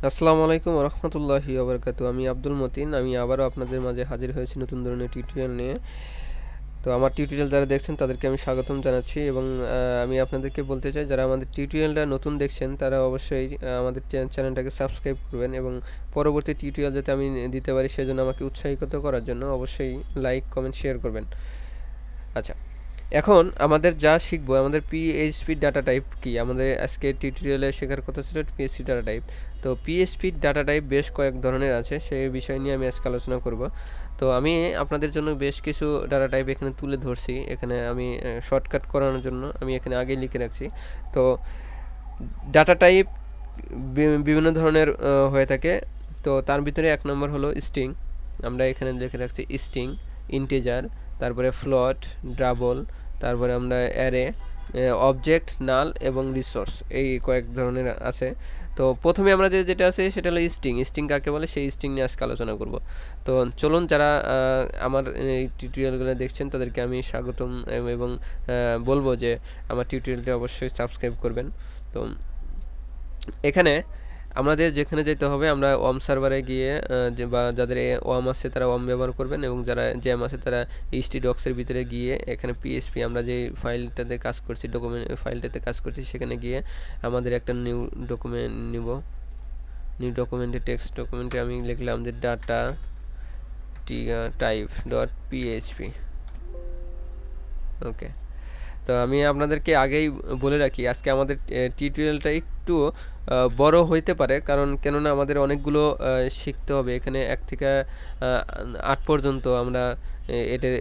আসসালামু আলাইকুম রহমতুল্লাহি ওবরকাতু। আমি আব্দুল মতিন। আমি আবারও আপনাদের মাঝে হাজির হয়েছি নতুন ধরনের টিউটোরিয়াল নিয়ে। তো আমার টিউটোরিয়াল যারা দেখছেন তাদেরকে আমি স্বাগতম জানাচ্ছি এবং আমি আপনাদেরকে বলতে চাই, যারা আমাদের টিউটোরিয়ালটা নতুন দেখছেন তারা অবশ্যই আমাদের চ্যানেলটাকে সাবস্ক্রাইব করবেন এবং পরবর্তী টিউটোরিয়াল যাতে আমি দিতে পারি সেজন্য আমাকে উৎসাহিত করার জন্য অবশ্যই লাইক, কমেন্ট, শেয়ার করবেন। আচ্ছা, এখন আমাদের যা শিখবো, আমাদের পিএইচপি ডাটা টাইপ কি, আমাদের আজকে টিউটোরিয়ালে শেখার কথা ছিল পিএইচপি ডাটা টাইপ। তো পিএইচপি ডাটা টাইপ বেশ কয়েক ধরনের আছে, সেই বিষয় নিয়ে আমি আজকে আলোচনা করব। তো আমি আপনাদের জন্য বেশ কিছু ডাটা টাইপ এখানে তুলে ধরছি। এখানে আমি শর্টকাট করানোর জন্য আমি এখানে আগে লিখে রাখছি। তো ডাটা টাইপ বিভিন্ন ধরনের হয়ে থাকে। তো তার ভিতরে এক নম্বর হলো স্ট্রিং। আমরা এখানে লিখে রাখছি স্ট্রিং, ইন্টিজার, তারপরে ফ্লোট, ডাবল, তারপরে আমরা অ্যারে, অবজেক্ট, নাল এবং রিসোর্স, এই কয়েক ধরনের আছে। তো প্রথমে আমরা যেটা আছে সেটা হলো স্ট্রিং। স্ট্রিং কাকে বলে সেই স্ট্রিং নিয়ে আজকে আলোচনা করব। তো চলুন, যারা আমার এই টিউটোরিয়ালগুলো দেখছেন তাদেরকে আমি স্বাগতম এবং বলবো যে আমার টিউটোরিয়ালটি অবশ্যই সাবস্ক্রাইব করবেন। তো এখানে আমাদের যেখানে যেতে হবে, আমরা ওয়াম সার্ভারে গিয়ে বা যাদের ওয়াম আছে তারা ওয়াম ব্যবহার করবেন এবং যারা জ্যাম আছে তারা এইচটি ডক্সের ভিতরে গিয়ে এখানে পিএইচপি আমরা যে ফাইলটাতে কাজ করছি, ডকুমেন্ট ফাইলটাতে কাজ করছি, সেখানে গিয়ে আমাদের একটা নিউ ডকুমেন্ট নিব। নিউ ডকুমেন্টে টেক্সট ডকুমেন্টে আমি লিখলাম যে ডাটা টাইপ ডট পিএইচপি। ওকে, তো আমি আপনাদেরকে আগেই বলে রাখি আজকে আমাদের টিউটোরিয়ালটা একটু বড় হইতে পারে, কারণ কেননা আমাদের অনেকগুলো শিখতে হবে। এখানে 1 থেকে 8 পর্যন্ত আমরা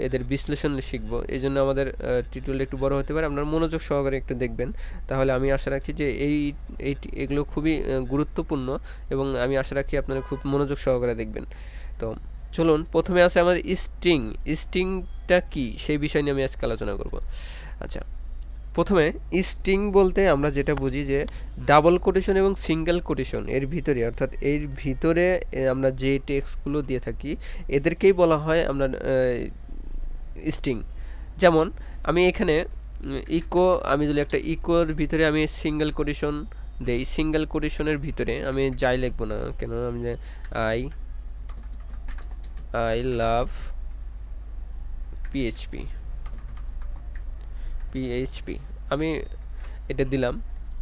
এদের বিশ্লেষণ শিখব। এই জন্য আমাদের টিউটোরিয়ালটা একটু বড় হতে পারে। আপনারা মনোযোগ সহকারে একটু দেখবেন, তাহলে আমি আশা রাখি যে এগুলো খুবই গুরুত্বপূর্ণ এবং আমি আশা রাখি আপনারা খুব মনোযোগ সহকারে দেখবেন। তো চলুন, প্রথমে আছে আমাদের স্ট্রিং। স্ট্রিংটা কি সেই বিষয় নিয়ে আমি আজকে আলোচনা করব। আচ্ছা, প্রথমে স্ট্রিং বলতে আমরা যেটা বুঝি যে ডাবল কোটেশন এবং সিঙ্গেল কোটেশন এর ভিতরে, অর্থাৎ এর ভিতরে আমরা যে টেক্সটগুলো দিয়ে থাকি এদেরকেই বলা হয় আমরা স্ট্রিং। যেমন আমি এখানে ইকো, আমি যদি একটা ইকোর ভিতরে আমি সিঙ্গেল কোটেশন দেই, সিঙ্গেল কোটেশনের ভিতরে আমি যাই লিখবো না কেন, আমি I I love PHP PHP আমি এটা দিলাম।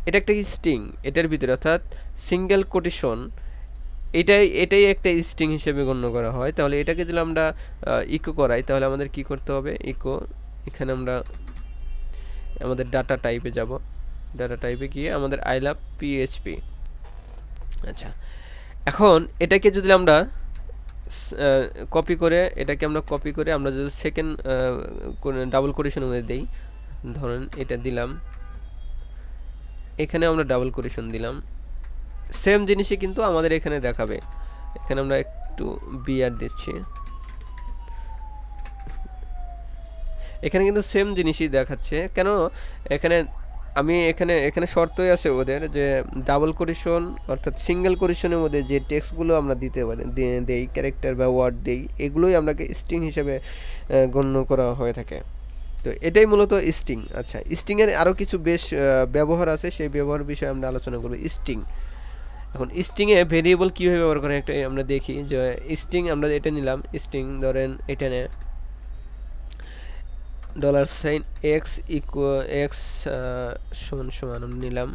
এটা একটা স্ট্রিং এটার ভিতরে, অর্থাৎ সিঙ্গেল কোটেশন, এটাই একটা স্ট্রিং হিসেবে গণ্য করা হয়। তাহলে এটাকে যদি আমরা ইকো করাই তাহলে আমাদের কি করতে হবে, ইকো, এখানে আমরা আমাদের ডাটা টাইপে যাব। ডাটা টাইপে গিয়ে আমাদের আই লাভ পিএইচপি। আচ্ছা, এখন এটাকে যদি আমরা কপি করে, এটাকে আমরা কপি করে আমরা যদি সেকেন্ড ডাবল কোটেশনের মধ্যে দেই, ধরেন এটা দিলাম, এখানে আমরা ডাবল কোটেশন দিলাম, সেম জিনিসই কিন্তু আমাদের এখানে দেখাবে। এখানে আমরা একটু বিআর দিচ্ছি, এখানে কিন্তু সেম জিনিসই দেখাচ্ছে। কেন এখানে আমি এখানে শর্তই আছে ওদের যে ডাবল কোটেশন অর্থাৎ সিঙ্গেল কোটেশনের মধ্যে যে টেক্সটগুলো আমরা দিতে পারি, দেই ক্যারেক্টার বা ওয়ার্ড দেই, এগুলোই আপনাকে স্ট্রিং হিসেবে গণ্য করা হয়ে থাকে। তো এটাই মূলত স্ট্রিং। আচ্ছা, স্ট্রিংয়ের আরও কিছু বেশ ব্যবহার আছে, সেই ব্যবহার বিষয়ে আমরা আলোচনা করব। স্ট্রিং, এখন স্ট্রিংয়ে ভেরিয়েবল কীভাবে ব্যবহার করে একটা আমরা দেখি। যে স্ট্রিং আমরা এটা নিলাম, স্ট্রিং ধরেন এটা নিয়ে $সাইন এক্স এক্স সমান সমান নিলাম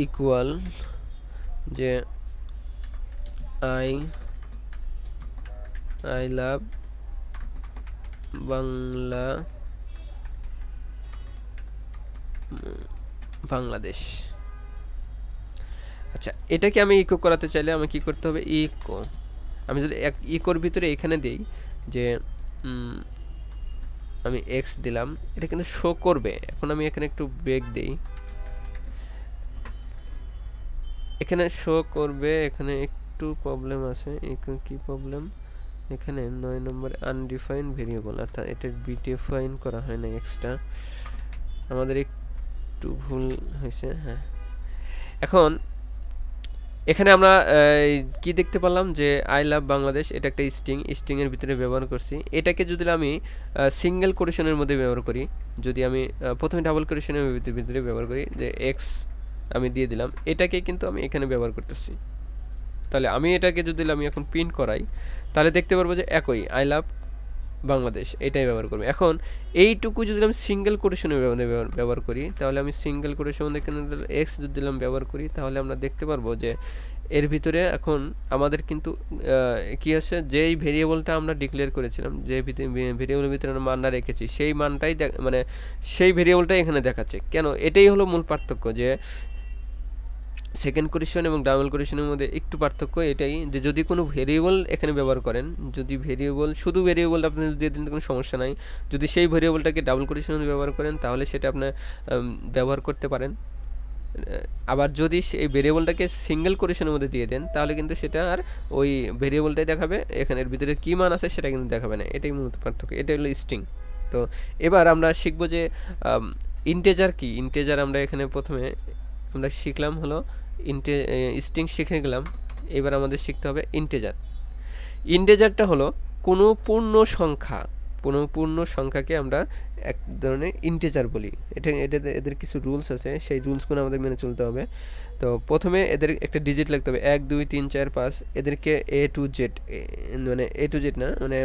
ইকুয়াল যে আই লাভ বাংলাদেশ। আচ্ছা, এটাকে আমি ইকো করাতে চাইলে আমি কি করতে হবে, ইকো, আমি যদি এক ইকোর ভিতরে এখানে দিই যে আমি এক্স দিলাম, এটা কিন্তু শো করবে। এখন আমি এখানে একটু ব্রেক দিই, এখানে শো করবে। এখানে একটু প্রবলেম আছে। এখানে কি প্রবলেম, এখানে 9 নম্বরে আনডিফাইন্ড ভেরিয়েবল, অর্থাৎ এটা ডিফাইন করা হয় না এক্সট্রা, আমাদের একটু ভুল হয়েছে। হ্যাঁ, এখন এখানে আমরা কি দেখতে পেলাম যে আই লাভ বাংলাদেশ, এটা একটা স্ট্রিং এর ভিতরে ব্যবহার করছি। এটাকে যদি আমি সিঙ্গেল কোটেশনের মধ্যে ব্যবহার করি, যদি আমি প্রথমে ডাবল কোটেশনের ভিতরে ব্যবহার করি যে এক্স আমি দিয়ে দিলাম, এটাকে কিন্তু আমি এখানে ব্যবহার করতেছি। তাহলে আমি এটাকে যদি আমি এখন প্রিন্ট করাই তাহলে দেখতে পারবো যে একই আই লাভ বাংলাদেশ এটাই ব্যবহার করবে। এখন এইটুকু যদি আমি সিঙ্গেল কোটেশনে ব্যবহার করি তাহলে আমি সিঙ্গেল কোটেশন এখানে এক্স যদি দিলাম ব্যবহার করি তাহলে আমরা দেখতে পারবো যে এর ভিতরে এখন আমাদের কিন্তু কি আছে, যেই ভেরিয়েবলটা আমরা ডিক্লেয়ার করেছিলাম, যে ভেরিয়েবলের ভিতরে আমরা মানটা রেখেছি সেই মানটাই মানে সেই ভেরিয়েবলটাই এখানে দেখাচ্ছে। কেন? এটাই হলো মূল পার্থক্য, যে সেকেন্ড কোটেশন এবং ডাবল কোটেশনের মধ্যে একটু পার্থক্য এটাই, যে যদি কোনো ভেরিয়েবল এখানে ব্যবহার করেন, যদি ভেরিয়েবল শুধু ভেরিয়েবল আপনি দিয়ে দিন কোনো সমস্যা নাই, যদি সেই ভেরিয়েবলটাকে ডাবল কোটেশনে ব্যবহার করেন তাহলে সেটা আপনার ব্যবহার করতে পারেন। আবার যদি এই ভেরিয়েবলটাকে সিঙ্গেল কোটেশনের মধ্যে দিয়ে দেন তাহলে কিন্তু সেটা আর ওই ভেরিয়েবলটাই দেখাবে, এখানের ভিতরে কী মান আছে সেটা কিন্তু দেখাবে না। এটাই মূলত পার্থক্য, এটা হলো স্ট্রিং। তো এবার আমরা শিখবো যে ইন্টেজার কি। ইন্টেজার আমরা এখানে প্রথমে আমরা শিখলাম হলো স্ট্রিং শিখে গেলাম, এবার আমাদের শিখতে হবে ইন্টেজার। ইন্টেজারটা হলো কোনো পূর্ণ সংখ্যাকে আমরা এক ধরনের ইন্টেজার বলি। এদের কিছু রুলস আছে, সেই রুলসগুলো আমাদের মেনে চলতে হবে। তো প্রথমে এদের একটা ডিজিট লিখতে হবে, 1 2 3 4 5, এদেরকে এ টু জেড, মানে এ টু জেড না, মানে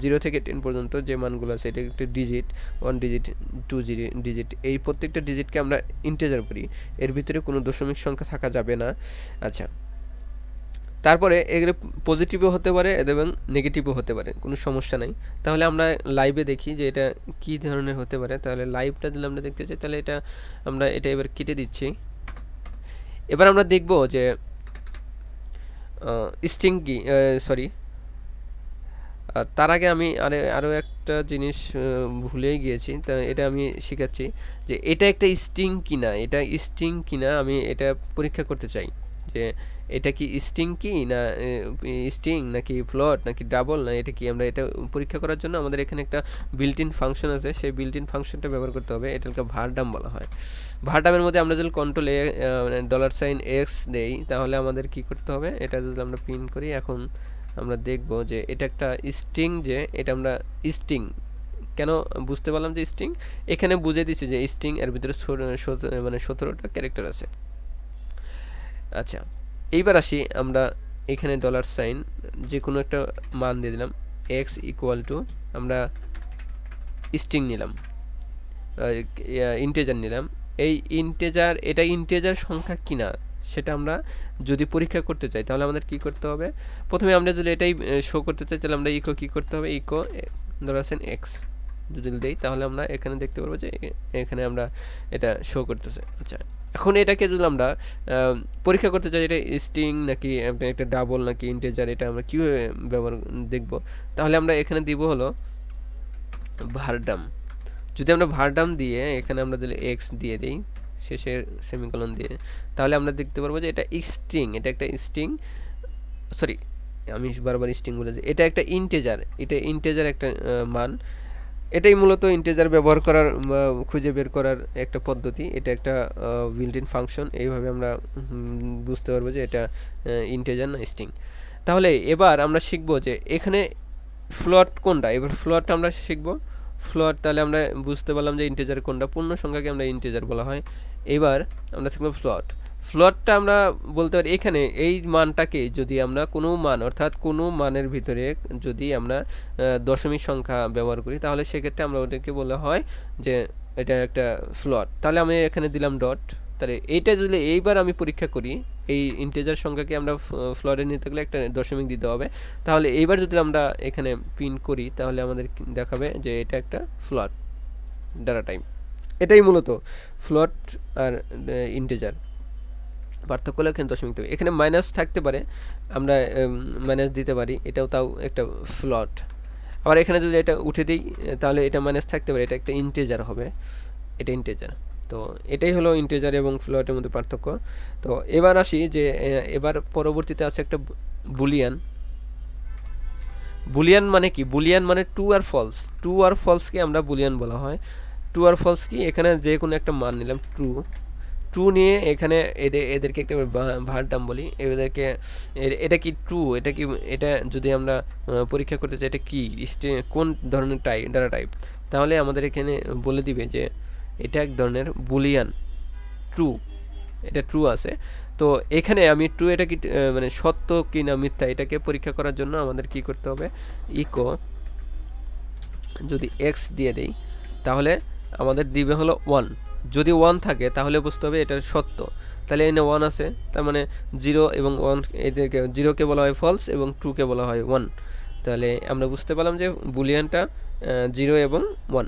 0 থেকে 10 পর্যন্ত যে মানগুলো আছে এটা একটা ডিজিট, 1 ডিজিট 2 ডিজিট, এই প্রত্যেকটা ডিজিটকে আমরা ইন্টেজার করি। এর ভিতরে কোনো দশমিক সংখ্যা থাকা যাবে না। আচ্ছা, তারপরে এগুলো পজিটিভও হতে পারে এবং নেগেটিভও হতে পারে, কোনো সমস্যা নাই। তাহলে আমরা লাইভে দেখি যে এটা কি ধরনের হতে পারে। তাহলে লাইভটা যদি আমরা দেখতে চাই তাহলে এটা এবার কেটে দিচ্ছি। এবার আমরা দেখব যে স্ট্রিং কি, সরি, তার আগে আমি আরও একটা জিনিস ভুলেই গিয়েছি, তা এটা আমি শেখাচ্ছি যে এটা একটা স্ট্রিং কিনা, আমি এটা পরীক্ষা করতে চাই যে এটা কি স্ট্রিং কি না, স্ট্রিং নাকি ফ্লোট নাকি ডাবল, না এটা কি। আমরা এটা পরীক্ষা করার জন্য আমাদের এখানে একটা বিল্ট ইন ফাংশন আছে, সেই বিল্ট ইন ফাংশনটা ব্যবহার করতে হবে। এটাকে ভারডাম বলা হয়। ভারডামের মধ্যে আমরা যদি কন্ট্রোল মানে $x দেই তাহলে আমাদের কি করতে হবে, এটা যদি আমরা প্রিন্ট করি এখন আমরা দেখব যে এটা একটা স্ট্রিং, যে এটা আমরা স্ট্রিং কেন বুঝতে পারলাম যে স্ট্রিং, এখানে বুঝে দিচ্ছি যে স্ট্রিং এর ভিতরে মানে 17টা ক্যারেক্টার আছে। আচ্ছা, এইবার আসি আমরা এখানে $, যে কোনো একটা মান দিয়ে দিলাম, x ইকুয়াল টু আমরা স্ট্রিং নিলাম, ইন্টেজার নিলাম। এই এটা ইন্টেজার সংখ্যা কিনা সেটা আমরা যদি পরীক্ষা করতে চাই তাহলে আমাদের কি করতে হবে, প্রথমে আমরা যদি এটাই শো করতে চাই তাহলে আমরা ইকো কি করতে হবে, ইকো $x যদি দেই তাহলে আমরা এখানে দেখতে পারবো যে এখানে আমরা এটা শো করতেছে। আচ্ছা, এখন এটাকে যদি আমরা পরীক্ষা করতে চাই এটা স্ট্রিং নাকি একটা ডাবল নাকি ইন্টেজার, এটা আমরা কীভাবে ব্যবহার দেখব, তাহলে আমরা এখানে দিব হলো ভারডাম। যদি আমরা ভারডাম দিয়ে এখানে আমরা যদি এক্স দিয়ে দিই শেষে সেমিকোলন দিয়ে, তাহলে আমরা দেখতে পারবো যে এটা স্ট্রিং, এটা একটা স্ট্রিং, সরি আমি বারবার স্ট্রিং বলেছি, এটা একটা ইন্টেজার, এটা ইন্টেজার একটা মান। এটাই মূলত ইন্টেজার ব্যবহার করার খুঁজে বের করার একটা পদ্ধতি, এটা একটা বিল্ট ইন ফাংশন। এইভাবে আমরা বুঝতে পারবো যে এটা ইন্টেজার না স্ট্রিং। তাহলে এবার আমরা শিখবো যে এখানে ফ্লোট কোনটা, এবার ফ্লোটটা আমরা শিখবো। ফ্লোট, তাহলে আমরা বুঝতে পারলাম যে ইন্টেজার কোনটা, পূর্ণ সংখ্যাকে আমরা ইন্টেজার বলা হয়। এবার আমরা শিখবো ফ্লোট। ফ্লোটটা আমরা বলতে পারি এখানে এই মানটাকে যদি আমরা কোনো মান, অর্থাৎ কোনো মানের ভিতরে যদি আমরা দশমিক সংখ্যা ব্যবহার করি তাহলে সেক্ষেত্রে আমরা ওটাকে বলা হয় যে এটা একটা ফ্লোট। তাহলে আমি এখানে দিলাম ডট। তাহলে এইটা যদি এইবার আমি পরীক্ষা করি, এই ইন্টেজার সংখ্যাকে আমরা ফ্লোটে নিতে গেলে একটা দশমিক দিতে হবে। তাহলে এইবার যদি আমরা এখানে প্রিন্ট করি তাহলে আমাদের দেখাবে যে এটা একটা ফ্লোট ডাটা টাইপ। এটাই মূলত ফ্লোট আর ইন্টেজার পার্থক্য হলো এখানে দশমিক দেবে, এখানে মাইনাস থাকতে পারে, আমরা মাইনাস দিতে পারি, এটাও তাও একটা ফ্লোট। আবার এখানে যদি এটা উঠে দিই তাহলে এটা মাইনাস থাকতে পারে, এটা একটা ইন্টেজার হবে, এটা ইন্টেজার। তো এটাই হলো ইন্টেজার এবং ফ্লোটের মধ্যে পার্থক্য। তো এবার আসি যে এবার পরবর্তীতে আছে একটা বুলিয়ান। বুলিয়ান মানে কি, বুলিয়ান মানে ট্রু আর ফলস, ট্রু আর ফলসকে আমরা বুলিয়ান বলা হয়। ট্রু আর ফলস কি, এখানে যে কোনো একটা মান নিলাম ট্রু নিয়ে এখানে এদেরকে একটা ভারডাম বলি, এদেরকে এটা কি ট্রু, এটা যদি আমরা পরীক্ষা করতে চাই এটা কি কোন ধরনের ডাটা টাইপ, তাহলে আমাদের এখানে বলে দিবে যে এটা এক ধরনের বুলিয়ান ট্রু, এটা ট্রু আছে। তো এখানে আমি ট্রু এটা কি মানে সত্য কি না মিথ্যা এটাকে পরীক্ষা করার জন্য আমাদের কি করতে হবে, ইকো যদি এক্স দিয়ে দেই তাহলে আমাদের দিবে হলো 1। যদি 1 থাকে তাহলে বুঝতে হবে এটা সত্য। তাহলে এখানে 1 আছে, তার মানে 0 এবং 1 এদেরকে 0 কে বলা হয় ফলস এবং 2 কে বলা হয় 1। তাহলে আমরা বুঝতে পারলাম যে বুলিয়ানটা 0 এবং 1।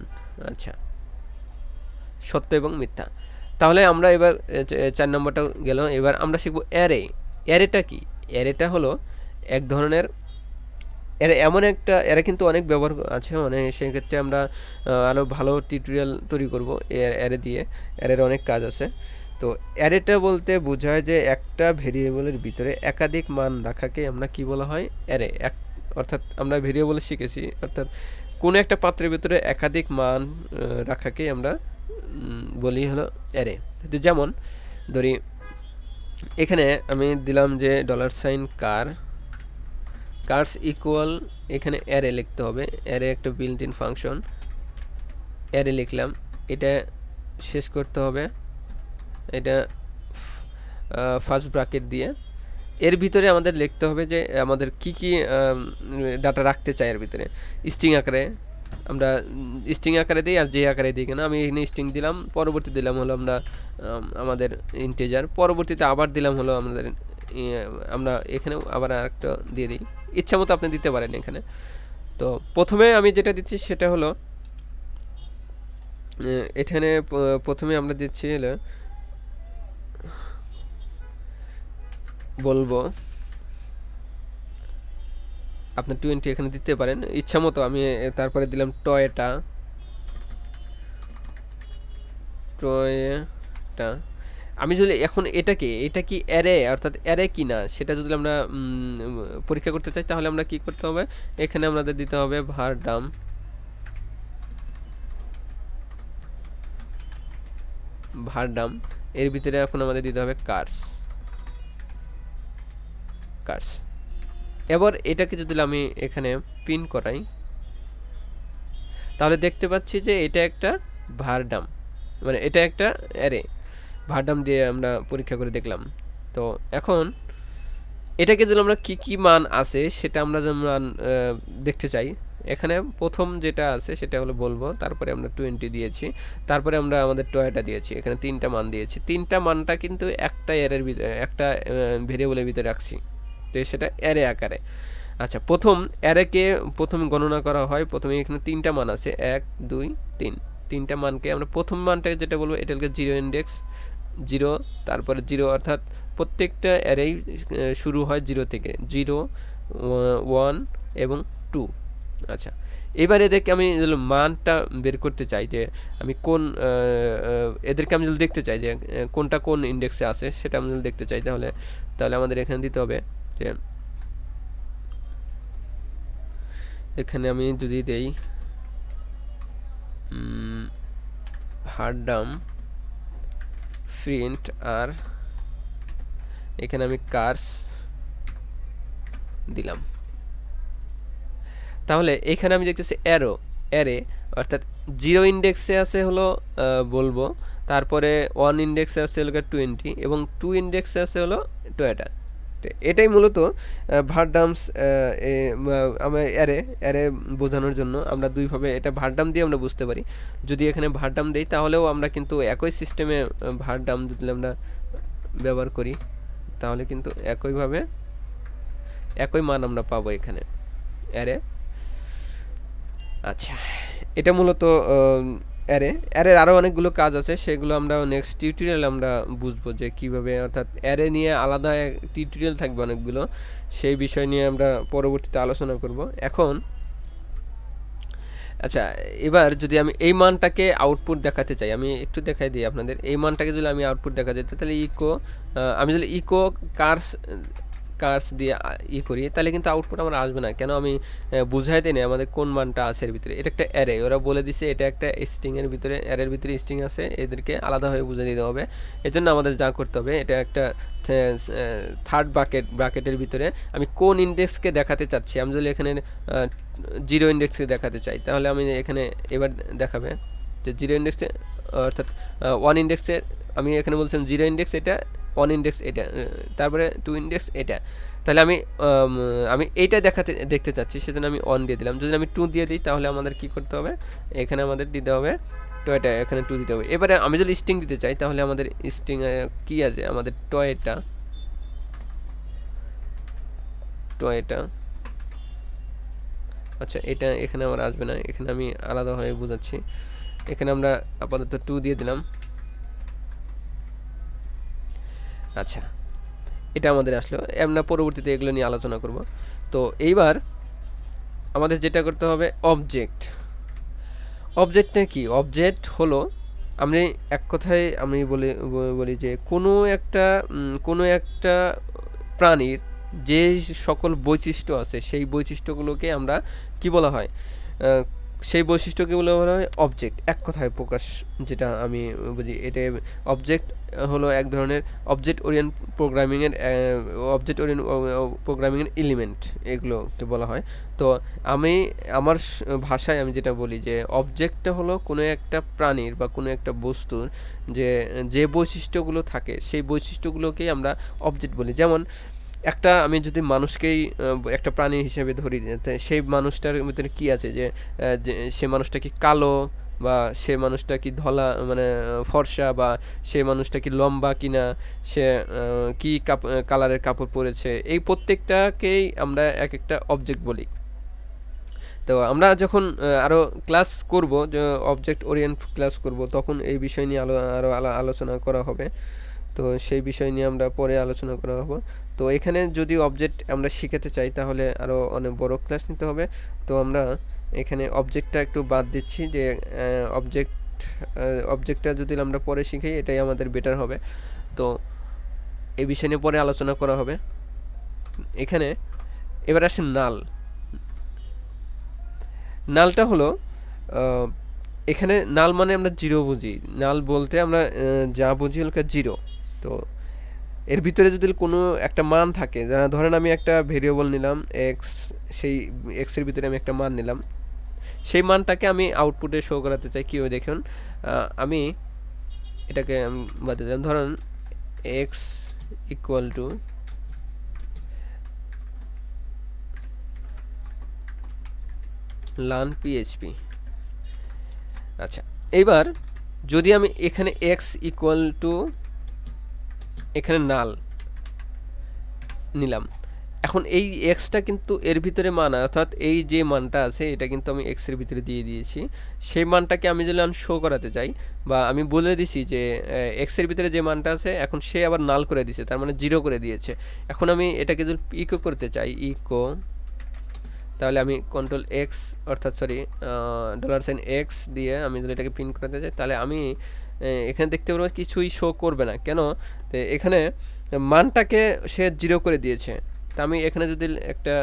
আচ্ছা, সত্য এবং মিথ্যা। তাহলে আমরা এবার 4 নম্বরটা গেল। এবার আমরা শিখব অ্যারে। অ্যারেটা কি? অ্যারেটা হলো এক ধরনের, এর এমন একটা, এরা কিন্তু অনেক ব্যবহার আছে, মানে সেক্ষেত্রে আমরা আরও ভালো টিউটোরিয়াল তৈরি করব অ্যারে দিয়ে। অ্যারের অনেক কাজ আছে। তো অ্যারেটা বলতে বোঝায় যে একটা ভেরিয়েবলের ভিতরে একাধিক মান রাখাকে আমরা কি বলা হয়, অ্যারে। অর্থাৎ আমরা ভেরিয়েবল শিখেছি, অর্থাৎ কোনো একটা পাত্রের ভিতরে একাধিক মান রাখাকে আমরা বলি হলো অ্যারে। যেমন ধরি এখানে আমি দিলাম যে $কার্স ইকুয়াল, এখানে অ্যারে লিখতে হবে। অ্যারে একটা বিল্ট ইন ফাংশন, অ্যারে লিখলাম। এটা শেষ করতে হবে, এটা ফার্স্ট ব্র্যাকেট দিয়ে। এর ভিতরে আমাদের লিখতে হবে যে আমাদের কি কি ডাটা রাখতে চাই এর ভিতরে। স্ট্রিং আকারে আমরা স্ট্রিং আকারে দিই, আর যে আকারে দিই কেন, আমি এখানে স্ট্রিং দিলাম, পরবর্তী দিলাম হলো আমরা আমাদের ইন্টিজার, পরবর্তীতে আবার দিলাম হলো আমাদের আমরা এখানেও আবার আরেকটা দিয়ে দিই, ইচ্ছা মতো আপনি দিতে পারেন এখানে। তো প্রথমে আমি যেটা দিচ্ছি সেটা হলো এখানে প্রথমে আমরা দিচ্ছি হলো বলবো আপনি 20 এখানে দিতে পারেন ইচ্ছা মতো। আমি তারপরে দিলাম টয়টা। আমি যদি এখন এটা কি অ্যারে, অর্থাৎ অ্যারে কি না সেটা যদি আমরা পরীক্ষা করতে চাই তাহলে আমরা কি করতে হবে, এখানে আমাদের দিতে হবে ভারডাম। এর ভিতরে এখন আমাদের দিতে হবে কার্স। এবার এটাকে যদি আমি এখানে প্রিন্ট করাই তাহলে দেখতে পাচ্ছি যে এটা একটা ভারডাম, মানে এটা একটা অ্যারে। ভারডাম দিয়ে আমরা পরীক্ষা করে দেখলাম। তো এখন এটাকে যদি আমরা কি কি মান আছে সেটা আমরা যেমন দেখতে চাই, এখানে প্রথম যেটা আছে সেটা হলো বলবো, তারপরে আমরা 20 দিয়েছি, তারপরে আমরা আমাদের টয়টা দিয়েছি, এখানে 3টা মান দিয়েছি। 3টা মানটা কিন্তু একটা অ্যারের ভিতরে, একটা ভেরিয়েবলের ভিতরে রাখছি, তো সেটা অ্যারে আকারে। আচ্ছা, অ্যারেকে প্রথম গণনা করা হয়। প্রথমে এখানে 3টা মান আছে, 1 2 3। 3টা মানকে আমরা প্রথম মানটাকে যেটা বলবো এটা হলো 0 ইন্ডেক্স 0, তারপরে 0 অর্থাৎ প্রত্যেকটা অ্যারেই শুরু হয় 0 থেকে, 0 1 এবং 2। আচ্ছা, এবারে এদেরকে আমি মানটা বের করতে চাই যে আমি কোন এদেরকে আমি যদি দেখতে চাই যে কোনটা কোন ইন্ডেক্সে আছে সেটা আমি যদি দেখতে চাই তাহলে আমাদের এখানে দিতে হবে যে এখানে আমি যদি দেই ভারডাম প্রিন্ট, আর এখানে আমি কার্স দিলাম, তাহলে এখানে আমি দেখতেছি অ্যারে, অর্থাৎ 0 ইন্ডেক্সে আছে হলো বলবো, তারপরে 1 ইন্ডেক্সে আছে হলো 20 এবং 2 ইন্ডেক্সে আছে হলো টয়টা। এটাই মূলত ভারডামস। আমরা অ্যারে বোঝানোর জন্য আমরা দুইভাবে এটা ভারডাম দিয়ে আমরা বুঝতে পারি। যদি এখানে ভারডাম দেই তাহলেও আমরা কিন্তু একই সিস্টেমে ভারডাম যদি আমরা ব্যবহার করি তাহলে কিন্তু একইভাবে একই মান আমরা পাবো এখানে অ্যারে। আচ্ছা, এটা মূলত অ্যারের আরও অনেকগুলো কাজ আছে, সেগুলো আমরা নেক্সট টিউটোরিয়াল আমরা বুঝবো যে কিভাবে, অর্থাৎ অ্যারে নিয়ে আলাদা টিউটোরিয়াল থাকবে অনেকগুলো, সেই বিষয় নিয়ে আমরা পরবর্তীতে আলোচনা করব এখন। আচ্ছা, এবার যদি আমি এই মানটাকে আউটপুট দেখাতে চাই, আমি একটু দেখাই দিই আপনাদের। এই মানটাকে যদি আমি আউটপুট দেখাতে চাই তাহলে আমি যদি ইকো কার্স দিয়ে করি তাহলে কিন্তু আউটপুট আমার আসবে না। কেন? আমি বুঝাই দিই না আমাদের কোন মানটা আছে এর ভিতরে। এটা একটা অ্যারে, ওরা বলে দিছে এটা একটা স্ট্রিং এর ভিতরে, অ্যারের ভিতরে স্ট্রিং আছে, এদেরকে আলাদাভাবে বুঝে দিতে হবে। এজন্য আমাদের যা করতে হবে, এটা একটা থার্ড ব্র্যাকেটের ভিতরে আমি কোন ইন্ডেক্সকে দেখাতে চাচ্ছি। আমি যদি এখানে 0 ইন্ডেক্সকে দেখাতে চাই তাহলে আমি এখানে এবার দেখাবে যে 0 ইন্ডেক্সে, অর্থাৎ 1 ইন্ডেক্সে আমি এখানে বলছিলাম 0 ইন্ডেক্স এটা, 1 ইন্ডেক্স এটা, তারপরে 2 ইন্ডেক্স এটা। তাহলে আমি এইটা দেখতে চাচ্ছি, সেজন্য আমি 1 দিয়ে দিলাম। যদি আমি 2 দিয়ে দিই তাহলে আমাদের কি করতে হবে, এখানে আমাদের দিতে হবে টয়টা, এখানে 2 দিতে হবে। এবারে আমি যদি স্ট্রিং দিতে চাই তাহলে আমাদের স্ট্রিং কি আছে, আমাদের টয়টা আচ্ছা, এটা এখানে আমার আসবে না, এখানে আমি আলাদাভাবে বোঝাচ্ছি। এখানে আমরা আপাতত 2 দিয়ে দিলাম। আচ্ছা, এটা আমাদের আসলো। আমরা পরবর্তীতে এগুলো নিয়ে আলোচনা করব। তো এইবার আমাদের যেটা করতে হবে, অবজেক্টটা কি? অবজেক্ট হলো, আমি এক কথায় আমি বলি যে কোনো একটা প্রাণীর যে সকল বৈশিষ্ট্য আছে সেই বৈশিষ্ট্যগুলোকে আমরা কি বলা হয়, সেই বৈশিষ্ট্যগুলো বলা হয় অবজেক্ট, এক কথায় প্রকাশ। যেটা আমি বুঝি, এটা অবজেক্ট হলো এক ধরনের অবজেক্ট ওরিয়েন্ট প্রোগ্রামিংয়ের এলিমেন্ট, এগুলোকে বলা হয়। তো আমি আমার ভাষায় আমি যেটা বলি যে অবজেক্টটা হলো কোনো একটা প্রাণীর বা কোনো একটা বস্তুর যে যে বৈশিষ্ট্যগুলো থাকে সেই বৈশিষ্ট্যগুলোকেই আমরা অবজেক্ট বলি। যেমন আমি যদি মানুষকেই একটা প্রাণী হিসেবে ধরি, সেই মানুষটার ভিতরে কি আছে, যে সে মানুষটা কি কালো, বা সে মানুষটা কি ধলা মানে ফর্সা, বা সে মানুষটা কি লম্বা কিনা, সে কি কালারের কাপড় পরেছে, এই প্রত্যেকটাকেই আমরা এক একটা অবজেক্ট বলি। তো আমরা যখন আরো ক্লাস করব, যে অবজেক্ট ওরিয়েন্ট ক্লাস করব, তখন এই বিষয় নিয়ে আরো আলোচনা করা হবে। তো সেই বিষয় নিয়ে আমরা পরে আলোচনা করা হবে। তো এখানে যদি অবজেক্ট আমরা শিখাতে চাই তাহলে আরো অনেক বড় ক্লাস নিতে হবে। তো আমরা এখানে অবজেক্টটা একটু বাদ দিচ্ছি, যে অবজেক্টটা যদি আমরা পরে শিখাই এটাই আমাদের বেটার হবে। তো এই বিষয় নিয়ে পরে আলোচনা করা হবে। এখানে এবার আসে নালটা হলো, এখানে নাল মানে আমরা জিরো বুঝি। নাল বলতে আমরা যা বুঝি হলো জিরো। তো এর ভিতরে যদি কোনো একটা মান থাকে, ধরেন আমি একটা ভেরিয়েবল নিলাম এক্স, সেই এক্সের ভিতরে আমি একটা মান নিলাম, সেই মানটাকে আমি আউটপুটে শো করাতে চাই। কীভাবে দেখুন, আমি এটাকে বাদ দিলাম, ধরুন x equal to learn PHP. আচ্ছা, এইবার যদি আমি এখানে এক্স ইকুয়াল টু এখানে নাল নিলাম, এখন এই এক্সটা কিন্তু এর ভিতরে মান, অর্থাৎ এই যে মানটা আছে এটা কিন্তু আমি এক্স এর ভিতরে দিয়ে দিয়েছি। সেই মানটাকে আমি যদি শো করাতে চাই, বা আমি বলে দিছি যে এক্স এর ভিতরে যে মানটা আছে এখন সে আবার নাল করে দিয়েছে, তার মানে জিরো করে দিয়েছে। এখন আমি এটাকে যদি ইকো করতে চাই, তাহলে আমি কন্ট্রোল এক্স, অর্থাৎ $x দিয়ে আমি যদি এটাকে প্রিন্ট করাতে চাই, তাহলে আমি এখানে দেখতে পারবো কিছুই শো করবে না। কেন? এখানে মানটাকে সে জিরো করে দিয়েছে। তা আমি এখানে যদি একটা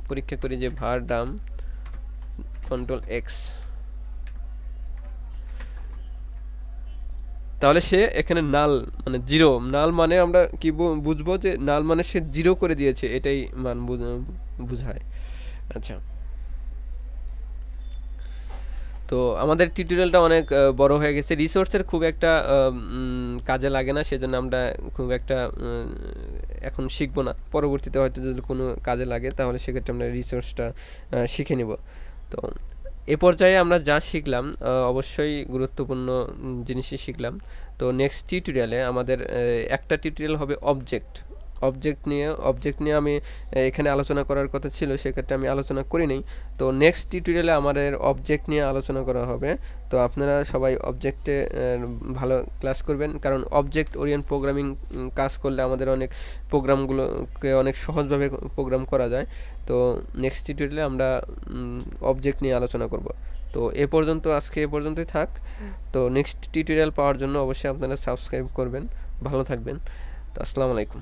পরীক্ষা করি যে var dam কন্ট্রোল এক্স, তাহলে সে এখানে নাল মানে জিরো, নাল মানে আমরা কি বুঝবো, যে নাল মানে সে জিরো করে দিয়েছে, এটাই মান বুঝায়। আচ্ছা, তো আমাদের টিউটোরিয়ালটা অনেক বড় হয়ে গেছে, রিসোর্সের খুব একটা কাজে লাগে না, সেজন্য আমরা খুব একটা এখন শিখবো না। পরবর্তীতে হয়তো যদি কোনো কাজে লাগে তাহলে সেক্ষেত্রে আমরা রিসোর্সটা শিখে নিব। তো এ পর্যায়ে আমরা যা শিখলাম অবশ্যই গুরুত্বপূর্ণ জিনিসই শিখলাম। তো নেক্সট টিউটোরিয়ালে আমাদের একটা টিউটোরিয়াল হবে অবজেক্ট নিয়ে আমি এখানে আলোচনা করার কথা ছিল, সেক্ষেত্রে আমি আলোচনা করি নাই। তো নেক্সট টিউটোরিয়ালে আমাদের অবজেক্ট নিয়ে আলোচনা করা হবে। তো আপনারা সবাই অবজেক্টে ভালো ক্লাস করবেন, কারণ অবজেক্ট ওরিয়েন্ট প্রোগ্রামিং কাজ করলে আমাদের অনেক প্রোগ্রামগুলোকে অনেক সহজভাবে প্রোগ্রাম করা যায়। তো নেক্সট টিউটোরিয়ালে আমরা অবজেক্ট নিয়ে আলোচনা করব। তো আজকে এ পর্যন্তই থাক। তো নেক্সট টিউটোরিয়াল পাওয়ার জন্য অবশ্যই আপনারা সাবস্ক্রাইব করবেন। ভালো থাকবেন। তো আসসালামু আলাইকুম।